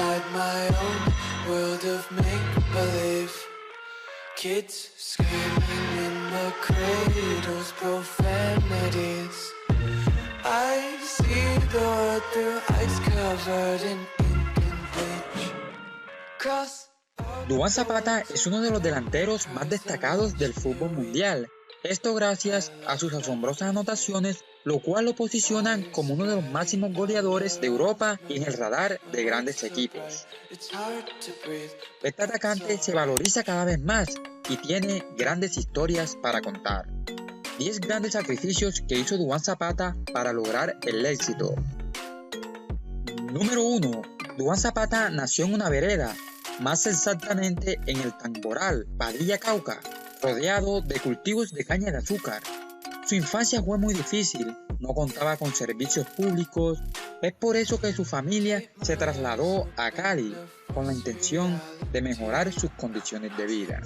inside my own world of make-believe. Kids screaming in the cradles, profanities. I see the world through ice covered in ink and bleach. Duván Zapata es uno de los delanteros más destacados del fútbol mundial. Esto gracias a sus asombrosas anotaciones, lo cual lo posicionan como uno de los máximos goleadores de Europa y en el radar de grandes equipos. Este atacante se valoriza cada vez más y tiene grandes historias para contar. 10 grandes sacrificios que hizo Duván Zapata para lograr el éxito. Número 1. Duván Zapata nació en una vereda, más exactamente en el Tamboral, Padilla, Cauca, rodeado de cultivos de caña de azúcar. Su infancia fue muy difícil, no contaba con servicios públicos, es por eso que su familia se trasladó a Cali con la intención de mejorar sus condiciones de vida.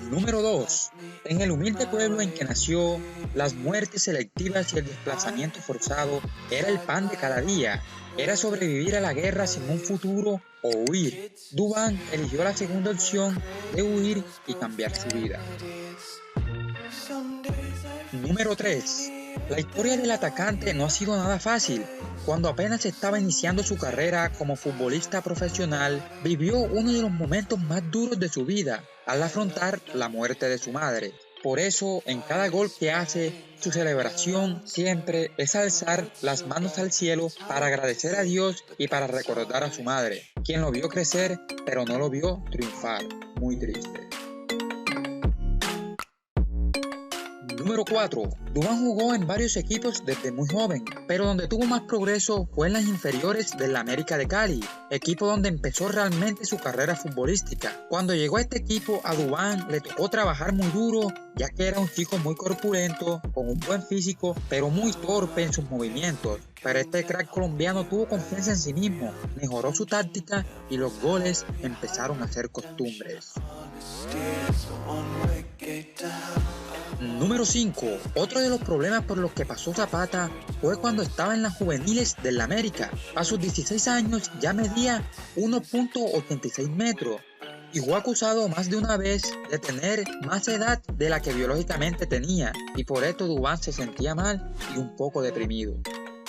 Número 2. En el humilde pueblo en que nació, las muertes selectivas y el desplazamiento forzado era el pan de cada día. Era sobrevivir a la guerra sin un futuro o huir. Duván eligió la segunda opción de huir y cambiar su vida. Número 3. La historia del atacante no ha sido nada fácil. Cuando apenas estaba iniciando su carrera como futbolista profesional, vivió uno de los momentos más duros de su vida al afrontar la muerte de su madre. Por eso, en cada gol que hace, su celebración siempre es alzar las manos al cielo para agradecer a Dios y para recordar a su madre, quien lo vio crecer, pero no lo vio triunfar. Muy triste. Número 4. Duván jugó en varios equipos desde muy joven, pero donde tuvo más progreso fue en las inferiores del América de Cali, equipo donde empezó realmente su carrera futbolística. Cuando llegó a este equipo, a Duván le tocó trabajar muy duro, ya que era un chico muy corpulento, con un buen físico, pero muy torpe en sus movimientos. Pero este crack colombiano tuvo confianza en sí mismo, mejoró su táctica y los goles empezaron a ser costumbres. Número 5. Otro de los problemas por los que pasó Zapata fue cuando estaba en las juveniles del América. A sus 16 años ya medía 1.86 metros y fue acusado más de una vez de tener más edad de la que biológicamente tenía, y por esto Duván se sentía mal y un poco deprimido.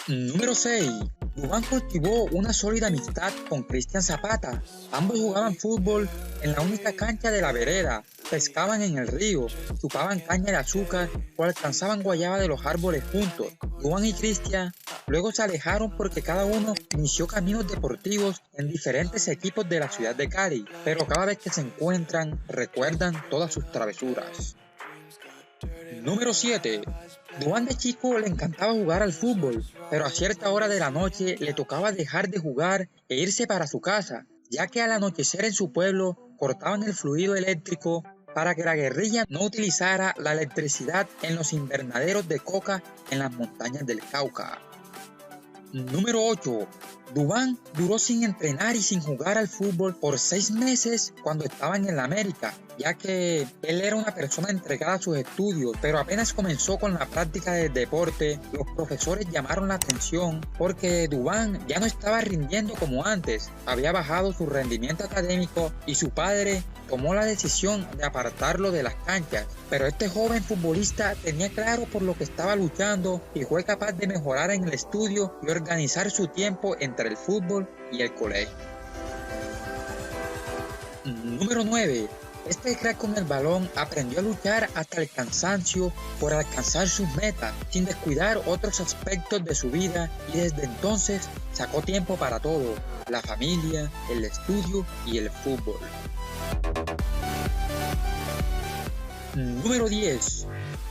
Número 6. Duván cultivó una sólida amistad con Cristian Zapata. Ambos jugaban fútbol en la única cancha de la vereda, pescaban en el río, chupaban caña de azúcar o alcanzaban guayaba de los árboles juntos. Duván y Cristian luego se alejaron porque cada uno inició caminos deportivos en diferentes equipos de la ciudad de Cali, pero cada vez que se encuentran recuerdan todas sus travesuras. Número 7. Duván de chico le encantaba jugar al fútbol, pero a cierta hora de la noche le tocaba dejar de jugar e irse para su casa, ya que al anochecer en su pueblo cortaban el fluido eléctrico para que la guerrilla no utilizara la electricidad en los invernaderos de coca en las montañas del Cauca. Número 8. Duván duró sin entrenar y sin jugar al fútbol por 6 meses cuando estaba en el América, ya que él era una persona entregada a sus estudios, pero apenas comenzó con la práctica del deporte, los profesores llamaron la atención porque Duván ya no estaba rindiendo como antes, había bajado su rendimiento académico y su padre tomó la decisión de apartarlo de las canchas, pero este joven futbolista tenía claro por lo que estaba luchando y fue capaz de mejorar en el estudio y organizar su tiempo entre el fútbol y el colegio. Número 9. Este crack con el balón aprendió a luchar hasta el cansancio por alcanzar sus metas, sin descuidar otros aspectos de su vida, y desde entonces sacó tiempo para todo: la familia, el estudio y el fútbol. Número 10.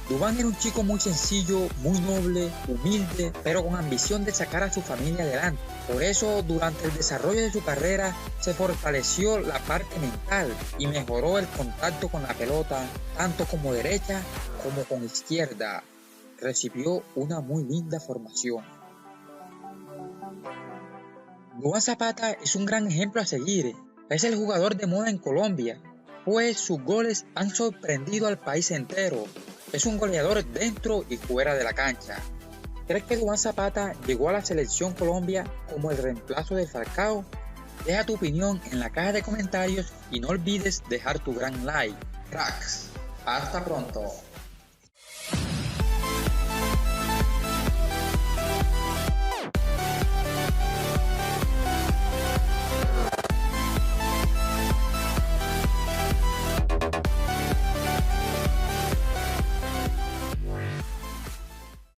Duván era un chico muy sencillo, muy noble, humilde, pero con ambición de sacar a su familia adelante. Por eso, durante el desarrollo de su carrera, se fortaleció la parte mental y mejoró el contacto con la pelota, tanto como derecha como con izquierda. Recibió una muy linda formación. Duván Zapata es un gran ejemplo a seguir. Es el jugador de moda en Colombia, pues sus goles han sorprendido al país entero. Es un goleador dentro y fuera de la cancha. ¿Crees que Duván Zapata llegó a la selección Colombia como el reemplazo de Falcao Deja tu opinión en la caja de comentarios y no olvides dejar tu gran like. Cracks, hasta pronto.